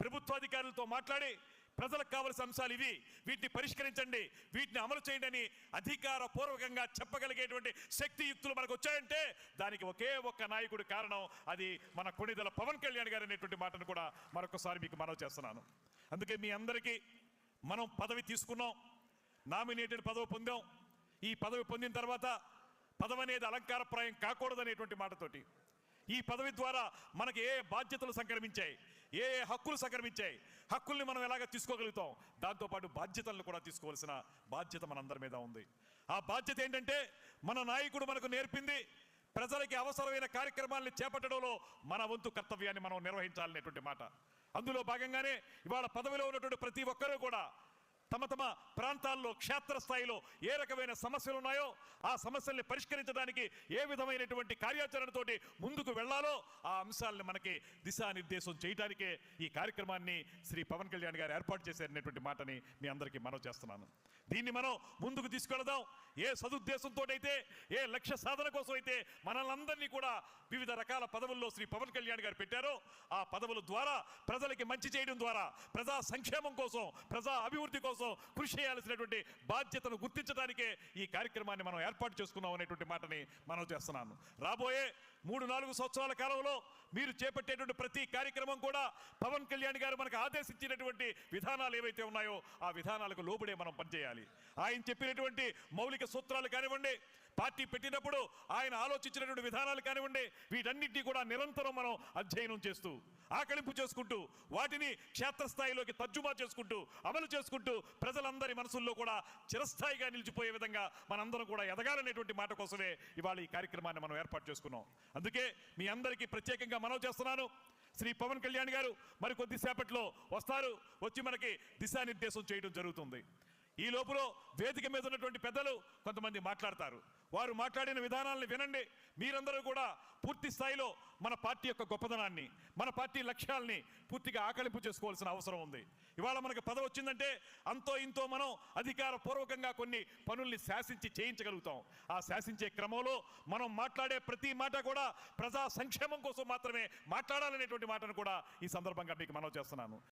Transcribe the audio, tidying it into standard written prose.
ప్రభుత్వాధికారులతో మాట్లాడి ప్రజలకు కావలసిన అంశాలు ఇవి, వీటిని పరిష్కరించండి, వీటిని అమలు చేయండి అని అధికారపూర్వకంగా చెప్పగలిగేటువంటి శక్తియుక్తులు మనకు వచ్చాయంటే దానికి ఒకే ఒక్క నాయకుడు కారణం, అది మన కొణిదెల పవన్ కళ్యాణ్ గారు అనేటువంటి మాటను కూడా మరొకసారి మీకు మనవి చేస్తున్నాను. అందుకే మీ అందరికీ మనం పదవి తీసుకున్నాం, నామినేటెడ్ పదవి పొందాం. ఈ పదవి పొందిన తర్వాత పదవి అనేది అలంకారప్రాయం కాకూడదనేటువంటి మాటతోటి ఈ పదవి ద్వారా మనకి ఏ బాధ్యతలు సంక్రమించాయి, ఏ హక్కులు సంక్రమించాయి, హక్కుల్ని మనం ఎలాగ తీసుకోగలుగుతాం, దాంతోపాటు బాధ్యతలను కూడా తీసుకోవాల్సిన బాధ్యత మనందరి మీద ఉంది. ఆ బాధ్యత ఏంటంటే మన నాయకుడు మనకు నేర్పింది ప్రజలకి అవసరమైన కార్యక్రమాలను చేపట్టడంలో మన వంతు కర్తవ్యాన్ని మనం నిర్వహించాలనేటువంటి మాట. అందులో భాగంగానే ఇవాళ పదవిలో ఉన్నటువంటి ప్రతి ఒక్కరూ కూడా తమ తమ ప్రాంతాల్లో క్షేత్రస్థాయిలో ఏ రకమైన సమస్యలు ఉన్నాయో ఆ సమస్యల్ని పరిష్కరించడానికి ఏ విధమైనటువంటి కార్యాచరణతోటి ముందుకు వెళ్లాలో ఆ అంశాలను మనకి దిశానిర్దేశం చేయడానికే ఈ కార్యక్రమాన్ని శ్రీ పవన్ కళ్యాణ్ గారు ఏర్పాటు చేశారనేటువంటి మాటని మీ అందరికీ మనవి చేస్తున్నాను. దీన్ని మనం ముందుకు తీసుకెళదాం. ఏ సదుద్దేశంతో అయితే, ఏ లక్ష్య సాధన కోసం అయితే మనల్ని కూడా వివిధ రకాల పదవుల్లో శ్రీ పవన్ కళ్యాణ్ గారు పెట్టారో ఆ పదవుల ద్వారా ప్రజలకి మంచి చేయడం ద్వారా ప్రజా సంక్షేమం కోసం, ప్రజా అభివృద్ధి కోసం కృషి చేయాల్సినటువంటి బాధ్యతను గుర్తించడానికే ఈ కార్యక్రమాన్ని మనం ఏర్పాటు చేసుకున్నాం అనేటువంటి మాటని మనం చేస్తున్నాను. రాబోయే 3-4 సంవత్సరాల కాలంలో మీరు చేపట్టేటువంటి ప్రతి కార్యక్రమం కూడా పవన్ కళ్యాణ్ గారు మనకు ఆదేశించినటువంటి విధానాలు ఏవైతే ఉన్నాయో ఆ విధానాలకు లోబడే మనం పనిచేయాలి. ఆయన చెప్పినటువంటి మౌలిక సూత్రాలు కానివ్వండి, పార్టీ పెట్టినప్పుడు ఆయన ఆలోచించినటువంటి విధానాలు కానివ్వండి, వీటన్నిటినీ కూడా నిరంతరం మనం అధ్యయనం చేస్తూ ఆకలింపు చేసుకుంటూ వాటిని క్షేత్రస్థాయిలోకి తర్జుమా చేసుకుంటూ అమలు చేసుకుంటూ ప్రజలందరి మనసుల్లో కూడా చిరస్థాయిగా నిలిచిపోయే విధంగా మనందరం కూడా ఎదగాలనేటువంటి మాట కోసమే ఇవాళ ఈ కార్యక్రమాన్ని మనం ఏర్పాటు చేసుకున్నాం. అందుకే మీ అందరికీ ప్రత్యేకంగా మనవి చేస్తున్నాను, శ్రీ పవన్ కళ్యాణ్ గారు మరి కొద్దిసేపట్లో వస్తారు, వచ్చి మనకి దిశానిర్దేశం చేయడం జరుగుతుంది. ఈ లోపల వేదిక మీద ఉన్నటువంటి పెద్దలు కొంతమంది మాట్లాడతారు. వారు మాట్లాడిన విధానాలను వినండి. మీరందరూ కూడా పూర్తి స్థాయిలో మన పార్టీ యొక్క గొప్పదనాన్ని, మన పార్టీ లక్ష్యాలని పూర్తిగా ఆకలింపు చేసుకోవాల్సిన అవసరం ఉంది. ఇవాళ మనకు పదవి వచ్చిందంటే అంతో ఇంతో మనం అధికారపూర్వకంగా కొన్ని పనుల్ని శాసించి చేయించగలుగుతాం. ఆ శాసించే క్రమంలో మనం మాట్లాడే ప్రతి మాట కూడా ప్రజా సంక్షేమం కోసం మాత్రమే మాట్లాడాలనేటువంటి మాటను కూడా ఈ సందర్భంగా మీకు మనవి చేస్తున్నాను.